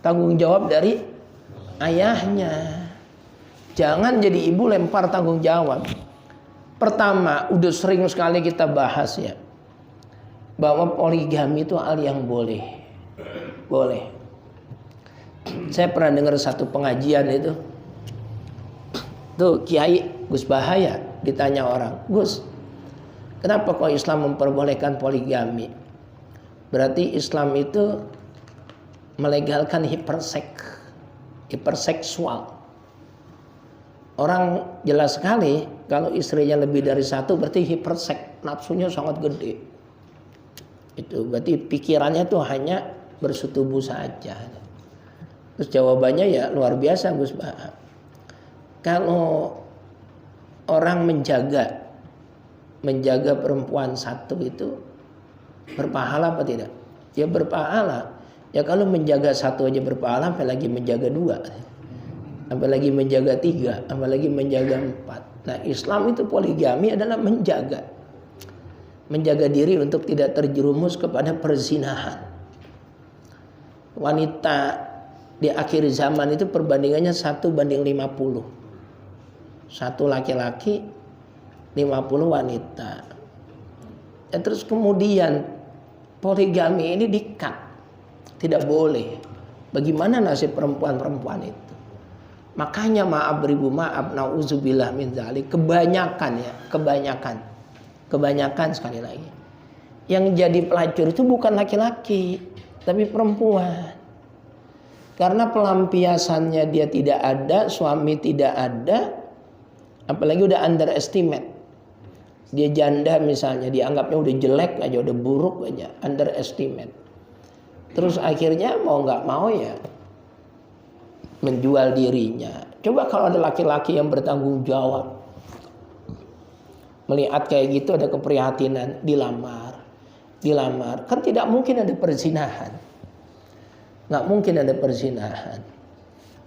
Tanggung jawab dari ayahnya. Jangan jadi ibu lempar tanggung jawab. Pertama, udah sering sekali kita bahas ya, bahwa poligami itu hal yang boleh. Saya pernah dengar satu pengajian itu. Tuh Kiai Gus Bahaya ditanya orang, Gus, kenapa kok Islam memperbolehkan poligami? Berarti Islam itu melegalkan hiperseksual. Orang jelas sekali kalau istrinya lebih dari 1 berarti hiperseks, nafsunya sangat gede. Itu berarti pikirannya tuh hanya bersetubuh saja. Terus jawabannya ya luar biasa Gus Bah. Kalau orang menjaga perempuan 1 itu berpahala apa tidak? Ya berpahala. Ya kalau menjaga 1 aja berpahala, apalagi menjaga 2, apalagi menjaga 3, apalagi menjaga 4. Nah Islam itu poligami adalah menjaga diri untuk tidak terjerumus kepada perzinahan. Wanita di akhir zaman itu perbandingannya 1:50. 1 laki-laki, 50 wanita. Ya, terus kemudian poligami ini di-cut. Tidak boleh. Bagaimana nasib perempuan-perempuan itu? Makanya maaf nauzubillah min dzalik, kebanyakan sekali lagi. Yang jadi pelacur itu bukan laki-laki, tapi perempuan. Karena pelampiasannya dia tidak ada, suami tidak ada, apalagi udah underestimate. Dia janda misalnya, dianggapnya udah jelek aja, udah buruk aja, underestimate. Terus akhirnya mau nggak mau ya menjual dirinya. Coba kalau ada laki-laki yang bertanggung jawab, melihat kayak gitu ada keprihatinan, dilamar. Kan tidak mungkin ada perzinahan. Nggak mungkin ada perzinahan.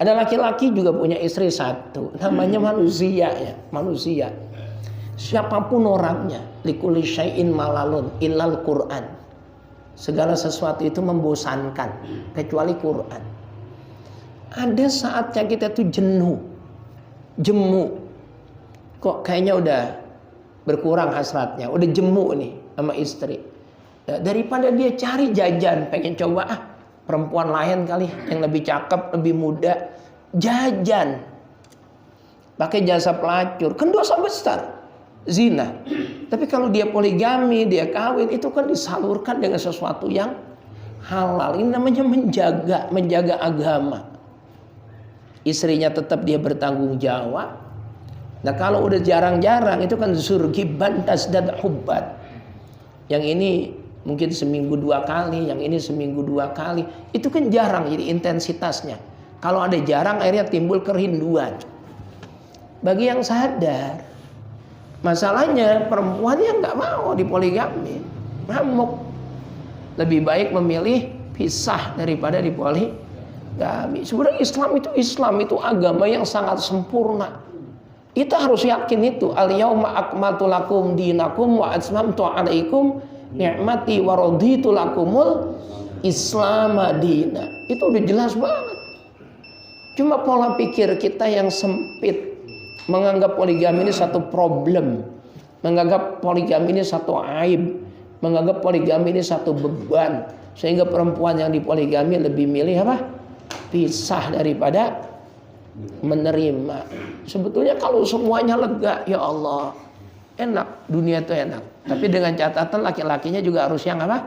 Ada laki-laki juga punya istri 1, namanya manusia ya, manusia. Siapapun orangnya, likulli syai'in malalun illal Quran. Segala sesuatu itu membosankan kecuali Quran. Ada saatnya kita tuh jemu. Kok kayaknya udah berkurang hasratnya, udah jemu nih sama istri. Daripada dia cari jajan, pengen coba perempuan lain kali yang lebih cakep, lebih muda, jajan. Pakai jasa pelacur, kan dosa besar. Zina. Tapi kalau dia poligami, dia kawin, itu kan disalurkan dengan sesuatu yang halal. Ini namanya menjaga agama. Istrinya tetap dia bertanggung jawab. Nah kalau udah jarang-jarang itu kan zurgiban tasdad hubban. Yang ini mungkin seminggu 2 kali, yang ini seminggu 2 kali. Itu kan jarang jadi intensitasnya. Kalau ada jarang akhirnya timbul kerinduan. Bagi yang sadar, masalahnya perempuan yang nggak mau dipoligami, ngamuk. Lebih baik memilih pisah daripada dipoligami. Sebenarnya Islam itu agama yang sangat sempurna. Kita harus yakin itu. Al-yauma akmaltu lakum dinakum wa atmamtu alaikum ni'mati wa raditu lakumul Islam madina. Itu udah jelas banget. Cuma pola pikir kita yang sempit, menganggap poligami ini satu problem, menganggap poligami ini satu aib, menganggap poligami ini satu beban, sehingga perempuan yang dipoligami lebih milih apa? Pisah daripada menerima. Sebetulnya kalau semuanya lega, ya Allah, enak, dunia itu enak. Tapi dengan catatan laki-lakinya juga harus yang apa?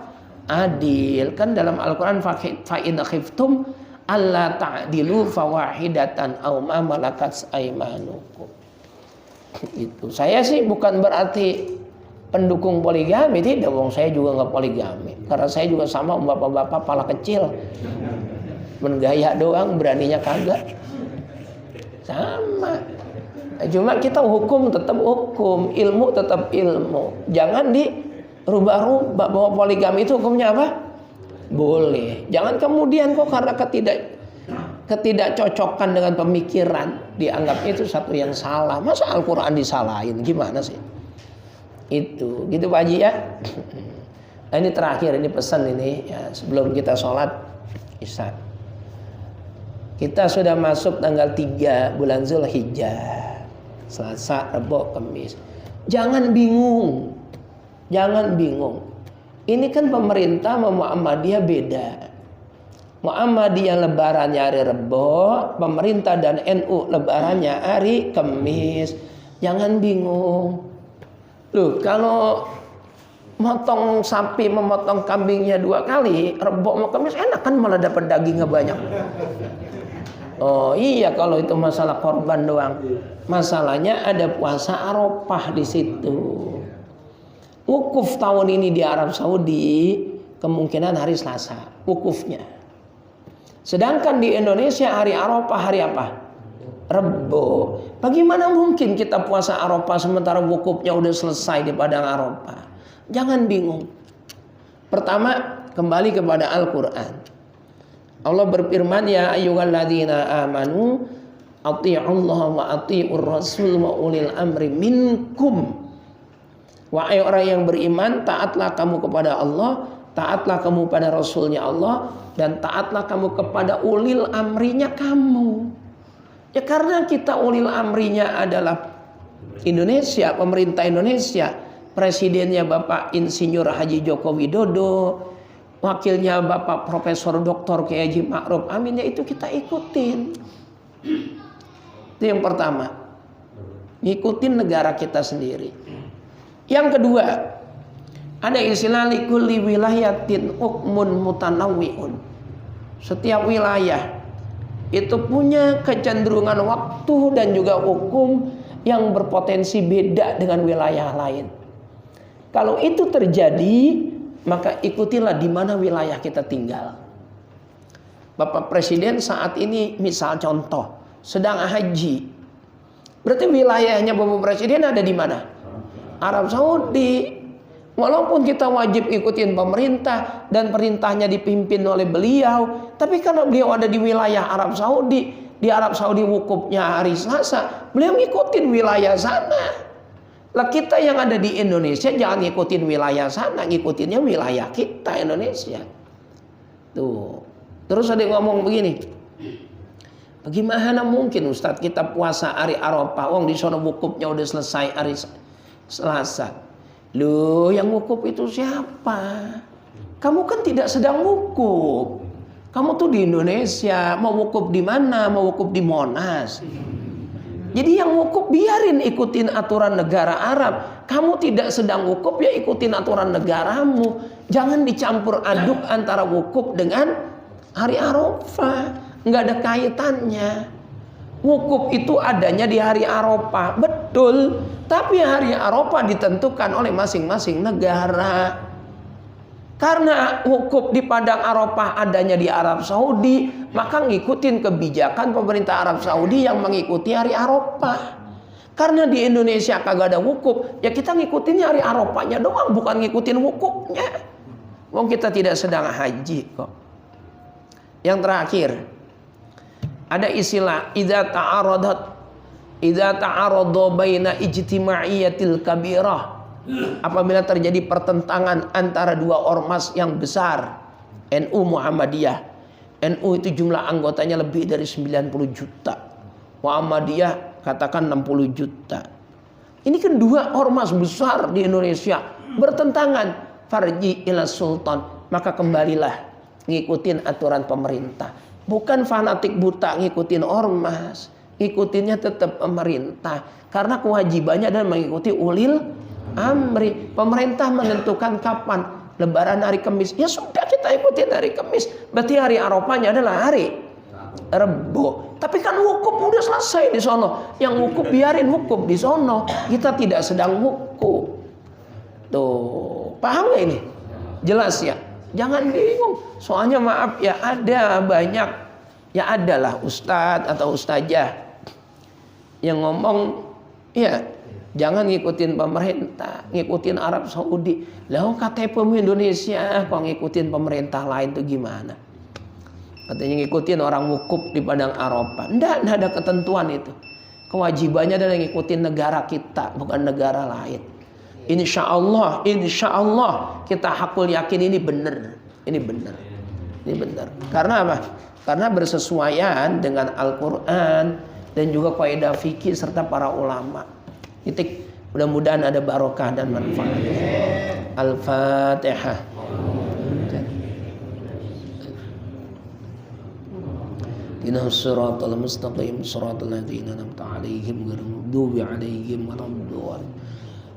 Adil. Kan dalam Al-Quran fa in khiftum alla ta'dilu fawahidatan aw ma malakat aymanukum. Itu. Saya sih bukan berarti pendukung poligami, tidak. Wong saya juga nggak poligami. Karena saya juga sama bapak-bapak pala kecil. Menggaya doang, beraninya kagak. Sama. Cuma kita hukum tetap hukum, ilmu tetap ilmu. Jangan dirubah-rubah bahwa poligami itu hukumnya apa? Boleh. Jangan kemudian kok karena ketidakcocokan dengan pemikiran dianggap itu satu yang salah. Masa Al-Quran disalahin? Gimana sih? Itu. Gitu Pak Haji ya. Nah, ini terakhir, ini pesan ini ya, sebelum kita sholat Isya. Kita sudah masuk tanggal 3 bulan Zulhijjah. Selasa, Rabu, Kamis. Jangan bingung. Jangan bingung. Ini kan pemerintah sama Muhammadiyah beda. Muhammadiyah lebarannya hari Rabu, pemerintah dan NU lebarannya hari Kamis. Jangan bingung. Loh, kalau motong sapi, memotong kambingnya 2 kali, Rabu sama Kamis enak kan, malah dapat dagingnya banyak. Oh iya, kalau itu masalah korban doang. Masalahnya ada puasa Arafah di situ. Wukuf tahun ini di Arab Saudi kemungkinan hari Selasa wukufnya. Sedangkan di Indonesia hari Arafah hari apa? Rabu. Bagaimana mungkin kita puasa Arafah sementara wukufnya udah selesai di padang Arafah? Jangan bingung. Pertama, kembali kepada Al-Quran. Allah berfirman, ya ayyuhalladzina amanu athi'ullaha wa athi'ur rasul wa ulil amri minkum. Wahai orang yang beriman, taatlah kamu kepada Allah, taatlah kamu pada Rasulnya Allah, dan taatlah kamu kepada ulil amrinya kamu. Ya karena kita ulil amrinya adalah Indonesia, pemerintah Indonesia, presidennya Bapak Insinyur Haji Joko Widodo, wakilnya Bapak Profesor Dr. Kiai Haji Ma'ruf Amin, ya itu kita ikutin. Itu yang pertama, ngikutin negara kita sendiri. Yang kedua, ada istilah likulli wilayatin hukmun mutanawwi'un. Setiap wilayah itu punya kecenderungan waktu dan juga hukum yang berpotensi beda dengan wilayah lain. Kalau itu terjadi, maka ikutilah di mana wilayah kita tinggal. Bapak Presiden saat ini misal contoh sedang haji. Berarti wilayahnya Bapak Presiden ada di mana? Arab Saudi. Walaupun kita wajib ikutin pemerintah dan perintahnya dipimpin oleh beliau, tapi kalau beliau ada di wilayah Arab Saudi, di Arab Saudi wukufnya hari Selasa, beliau ngikutin wilayah sana. Lah kita yang ada di Indonesia jangan ngikutin wilayah sana, ngikutinnya wilayah kita Indonesia. Tuh. Terus ada yang ngomong begini, bagaimana mungkin Ustadz kita puasa hari Arafah, di sana wukufnya udah selesai hari Selasa. Loh, yang wukuf itu siapa? Kamu kan tidak sedang wukuf. Kamu tuh di Indonesia, mau wukuf di mana? Mau wukuf di Monas. Jadi yang wukuf biarin ikutin aturan negara Arab. Kamu tidak sedang wukuf, ya ikutin aturan negaramu. Jangan dicampur aduk antara wukuf dengan hari Arafah. Nggak ada kaitannya. Wukuf itu adanya di hari Arafah, betul. Tapi hari Arafah ditentukan oleh masing-masing negara. Karena wukuf di padang Arafah adanya di Arab Saudi, maka ngikutin kebijakan pemerintah Arab Saudi yang mengikuti hari Arafah. Karena di Indonesia kagak ada wukuf, ya kita ngikutinnya hari Arafahnya doang, bukan ngikutin wukufnya. Wong kita tidak sedang haji kok. Yang terakhir, ada istilah idza ta'arada baina ijtimaiyatil kabirah. Apabila terjadi pertentangan antara dua ormas yang besar, NU Muhammadiyah. NU itu jumlah anggotanya lebih dari 90 juta. Muhammadiyah katakan 60 juta. Ini kan dua ormas besar di Indonesia bertentangan. Farji ila sultan, maka kembalilah ngikutin aturan pemerintah. Bukan fanatik buta ngikutin ormas. ngikutinnya tetap pemerintah. Karena kewajibannya adalah mengikuti ulil amri. Pemerintah menentukan kapan Lebaran hari Kamis, ya sudah kita ikutin hari Kamis. Berarti hari Arafahnya adalah hari Rebo. Tapi kan hukum udah selesai di sono. Yang hukum biarin hukum di sono. Kita tidak sedang hukum. Tuh, paham gak ini? Jelas ya? Jangan bingung. Soalnya maaf ya, ada banyak, ya adalah ustadz atau ustazah yang ngomong, ya jangan ngikutin pemerintah, ngikutin Arab Saudi. Lah KTP Indonesia kok ngikutin pemerintah lain tuh gimana? Katanya ngikutin orang wukuf di Padang Arafah. Enggak ada ketentuan itu. Kewajibannya adalah ngikutin negara kita, bukan negara lain. Insya Allah kita hakul yakin ini benar. Ini benar. Ini benar. Karena apa? Karena bersesuaian dengan Al-Quran dan juga kaidah fikih serta para ulama. Titik. Mudah-mudahan ada barokah dan manfaat. Al-Fatihah. Ihdinas siratal mustaqim siratal ladzina an'amta 'alaihim ghairil maghdubi 'alaihim waladdallin.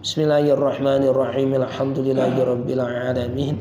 Bismillahirrahmanirrahim. Alhamdulillahirabbil alamin.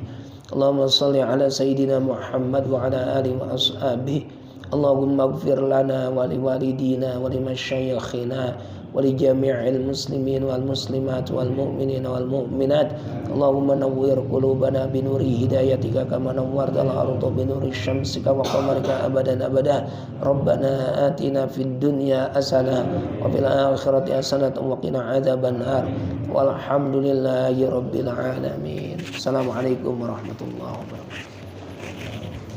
Allahumma shalli ala sayyidina Muhammad wa ala alihi wa ashabihi. Allahumma ighfir lana wa liwalidina wa limasyayikhina wa li jami'il muslimin wal muslimat wal mu'minina wal mu'minat. Allahumma nawwir qulubana bi nuri hidayatika kama nawwartal arda bi nuri syamsika wa qamarika abadan abada. Rabbana atina fid dunya hasanah wa fil akhirati hasanah wa qina adzabannar. Walhamdulillahi rabbil alamin. Assalamualaikum warahmatullahi wabarakatuh.